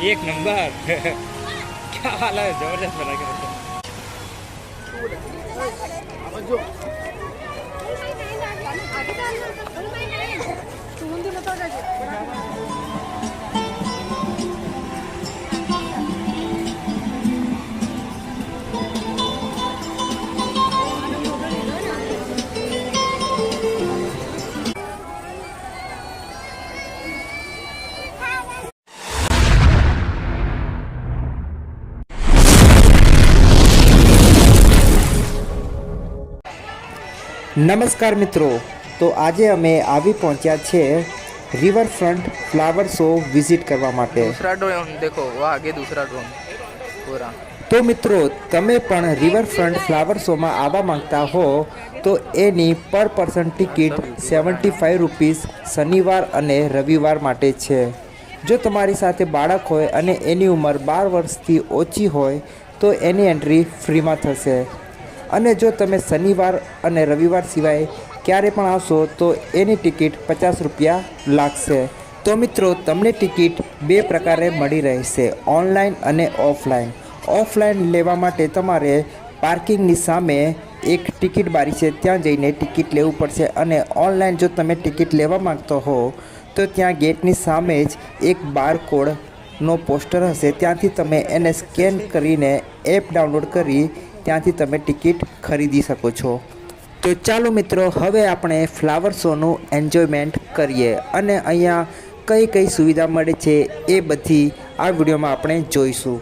एक नंबर क्या हाल है, जबरदस्त बना के रखा। નમસ્કાર મિત્રો, તો આજે અમે આવી પહોંચ્યા છે રિવરફ્રન્ટ ફ્લાવર શો વિઝિટ કરવા માટે। दूसरा ड्रोन देखो, वो आगे दूसरा ड्रोन पूरा। તો મિત્રો, તમે પણ રિવરફ્રન્ટ ફ્લાવર શોમાં આવવા માંગતા હો તો એની પર પર્સન ટિકિટ 75 રૂપીસ શનિવાર અને રવિવાર માટે છે। જો તમારી સાથે બાળક હોય અને એની ઉંમર 12 વર્ષથી ઓછી હોય તો એની એન્ટ્રી ફ્રીમાં થશે, અને જો તમે શનિવાર અને રવિવાર સિવાય ક્યારે પણ આવશો તો એની ટિકિટ 50 રૂપિયા લાગશે। તો મિત્રો, તમને ટિકિટ બે પ્રકારે મળી રહેશે, ઓનલાઈન અને ઓફલાઈન। ઓફલાઈન લેવા માટે તમારે પાર્કિંગની સામે એક ટિકિટ બારી છે, ત્યાં જઈને ટિકિટ લેવું પડશે, અને ઓનલાઈન જો તમે ટિકિટ લેવા માંગતો હો તો ત્યાં ગેટની સામે જ એક બારકોડનો પોસ્ટર હશે, ત્યાંથી તમે એને સ્કેન કરીને એપ ડાઉનલોડ કરી ત્યાંથી તમે ટિકિટ ખરીદી શકો છો। તો ચાલો મિત્રો, હવે આપણે ફ્લાવર શોનું એન્જોયમેન્ટ કરીએ, અને અહીંયા કઈ કઈ સુવિધા મળે છે એ બધી આ વિડીયોમાં આપણે જોઈશું।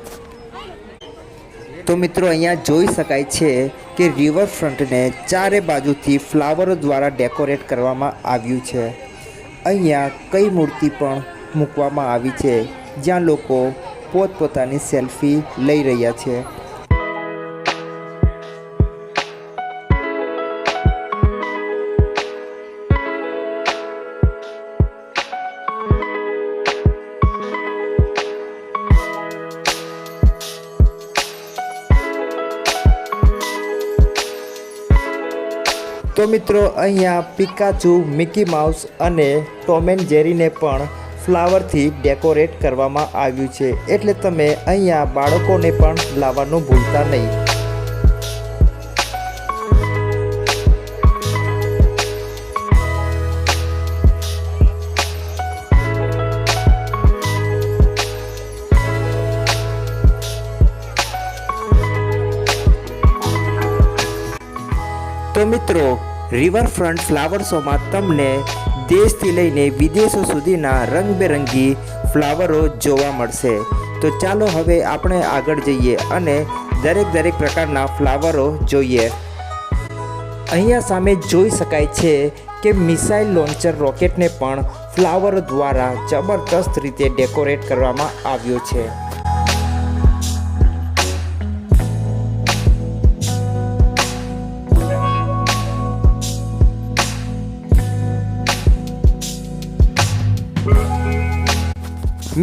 તો મિત્રો, અહીંયા જોઈ શકાય છે કે રિવરફ્રન્ટને ચારે બાજુથી ફ્લાવરો દ્વારા ડેકોરેટ કરવામાં આવ્યું છે। અહીંયા કઈ મૂર્તિ પણ મૂકવામાં આવી છે જ્યાં લોકો પોતપોતાની સેલ્ફી લઈ રહ્યા છે। તો મિત્રો, અહીંયા પિકાચુ, મિકી માઉસ અને ટોમ એન્ડ જેરીને પણ ફ્લાવરથી ડેકોરેટ કરવામાં આવ્યું છે, એટલે તમે અહીંયા બાળકોને પણ લાવવાનું ભૂલતા નહીં। તો મિત્રો, રિવરફ્રન્ટ ફ્લાવર શોમાં તમને દેશથી લઈને વિદેશો સુધીના રંગબેરંગી ફ્લાવરો જોવા મળશે। તો ચાલો હવે આપણે આગળ જઈએ અને દરેક પ્રકારના ફ્લાવરો જોઈએ। અહીંયા સામે જોઈ શકાય છે કે મિસાઇલ લોન્ચર રોકેટને પણ ફ્લાવરો દ્વારા જબરદસ્ત રીતે ડેકોરેટ કરવામાં આવ્યો છે।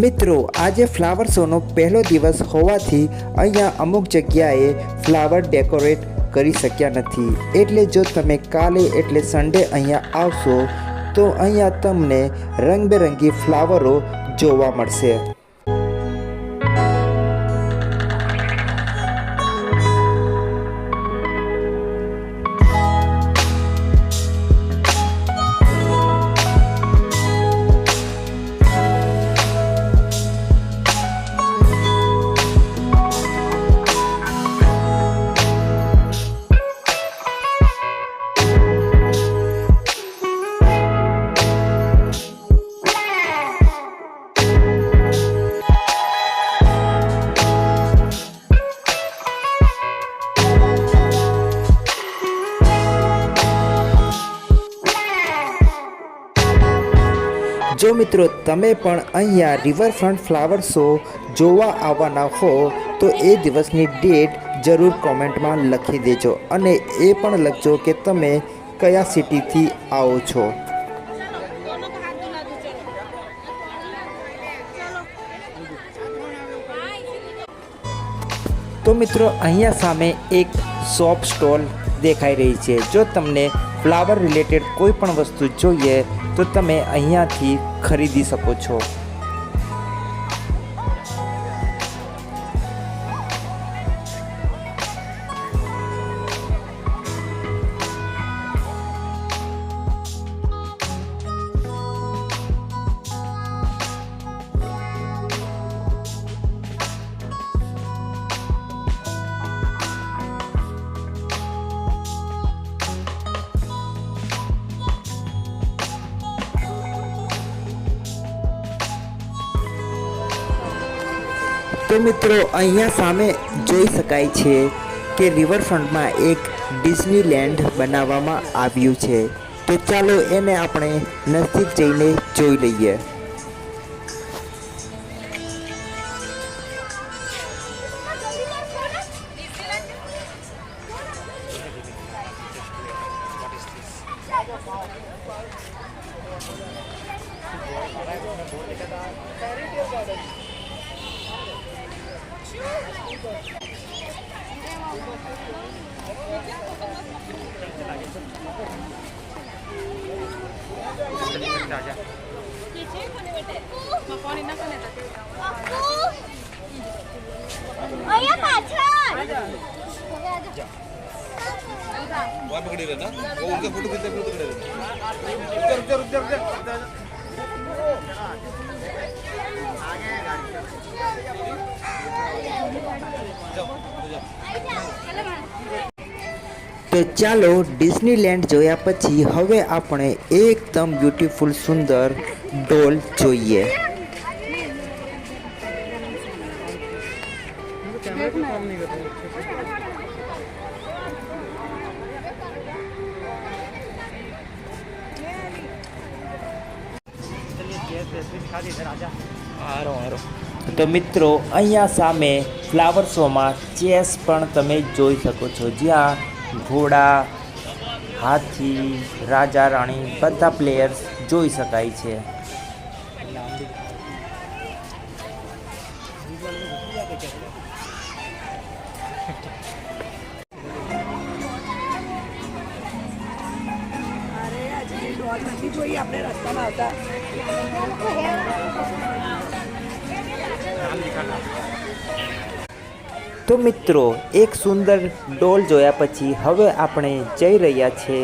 મિત્રો, આજે ફ્લાવર શોનો પહેલો દિવસ હોવાથી અહીંયા અમુક જગ્યાએ ફ્લાવર ડેકોરેટ કરી શક્યા નથી, એટલે જો તમે કાલે એટલે સન્ડે અહીંયા આવશો તો અહીંયા તમને રંગબેરંગી ફ્લાવરો જોવા મળશે। જો મિત્રો, તમે પણ અહીંયા રિવરફ્રન્ટ ફ્લાવર શો જોવા આવવાના હો તો એ દિવસની ડેટ જરૂર કોમેન્ટમાં લખી દેજો, અને એ પણ લખજો કે તમે કયા સિટીથી આવો છો। તો મિત્રો, અહીંયા સામે એક શોપ સ્ટોલ દેખાઈ રહી છે। જો તમને ફ્લાવર રિલેટેડ કોઈ પણ વસ્તુ જોઈએ તો તમે અહીંયાથી ખરીદી શકો છો। તો મિત્રો અહીંયા સામે જોઈ શકાય છે કે રિવરફ્રન્ટમાં એક ડિઝનીલેન્ડ બનાવવામાં આવ્યું છે. તો ચાલો એને આપણે નજીક જઈને જોઈ લઈએ. તો ચાલો ડિઝનીલેન્ડ જોયા પછી હવે આપણે એકદમ બ્યુટીફુલ સુંદર ડોલ જોઈએ. તો મિત્રો અહીંયા સામે ફ્લાવર શોમાં ચેસ પણ તમે જોઈ શકો છો, જ્યાં ઘોડા, હાથી, રાજા રાણી બધા પ્લેયર્સ જોઈ શકાય છે. તો મિત્રો એક સુંદર ડોલ જોયા પછી હવે આપણે જઈ રહ્યા છીએ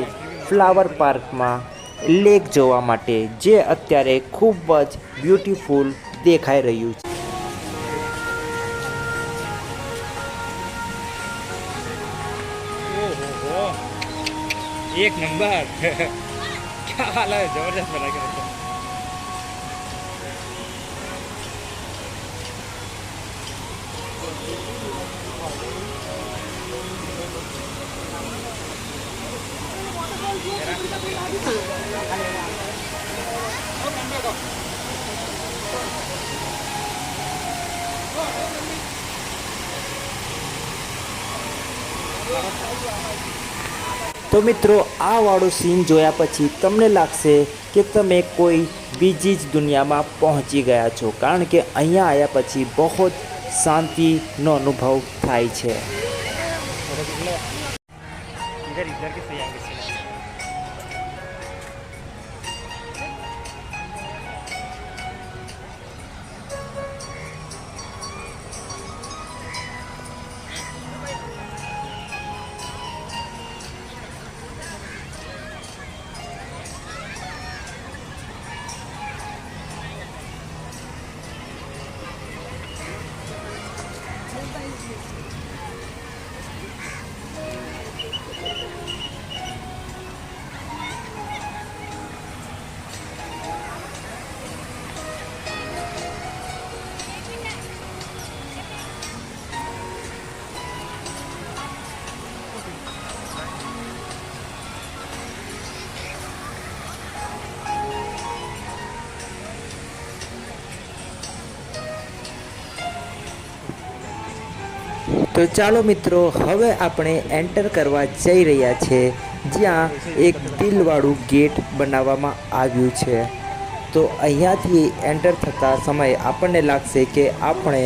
ફ્લાવર પાર્કમાં લેક જોવા માટે, જે અત્યારે ખૂબ જ બ્યુટીફુલ દેખાઈ રહ્યું છે. ओहो, एक नंबर. क्या हाल है, जबरदस्त बना के रखा. તો મિત્રો આ વાળો સીન જોયા પછી તમને લાગશે કે તમે કોઈ બીજી જ દુનિયામાં પહોંચી ગયા છો, કારણ કે અહીંયા આવ્યા પછી બહુ જ શાંતિનો અનુભવ થાય છે. इधर इधर के सही आएंगे. તો ચાલો મિત્રો હવે આપણે એન્ટર કરવા જઈ રહ્યા છે, જ્યાં એક દિલવાળું ગેટ બનાવવામાં આવ્યું છે. તો અહીંયાથી એન્ટર થતા સમયે આપણને લાગશે કે આપણે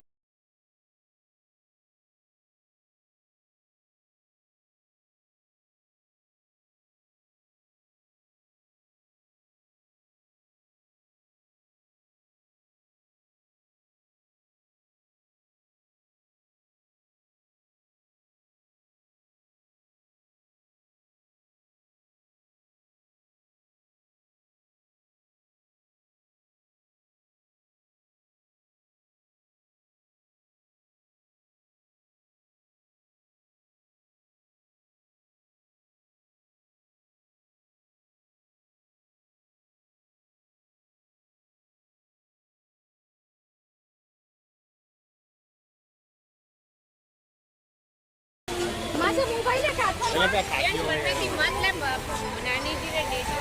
પાછો મોબાઈલ ને કાઢો એટલે પેલા ખાતી એની હોય. પરથી મતલબ નાની જીરે ડેટો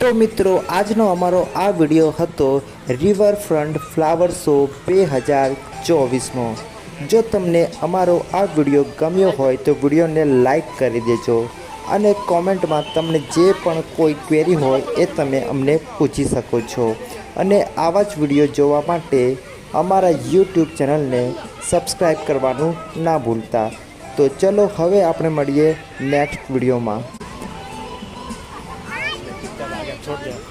તો મિત્રો આજનો અમારો આ વિડીયો હતો રિવરફ્રન્ટ ફ્લાવર શો 2024નો. જો તમને અમારો આ વિડીયો ગમ્યો હોય તો વિડીયોને લાઈક કરી દેજો અને કોમેન્ટમાં તમને જે પણ કોઈ ક્વેરી હોય એ તમે અમને પૂછી શકો છો. અને આવા જ વિડીયો જોવા માટે અમારા યુટ્યુબ ચેનલને સબસ્ક્રાઈબ કરવાનું ના ભૂલતા. તો ચલો હવે આપણે મળીએ નેક્સ્ટ વિડીયોમાં. છોડ દે.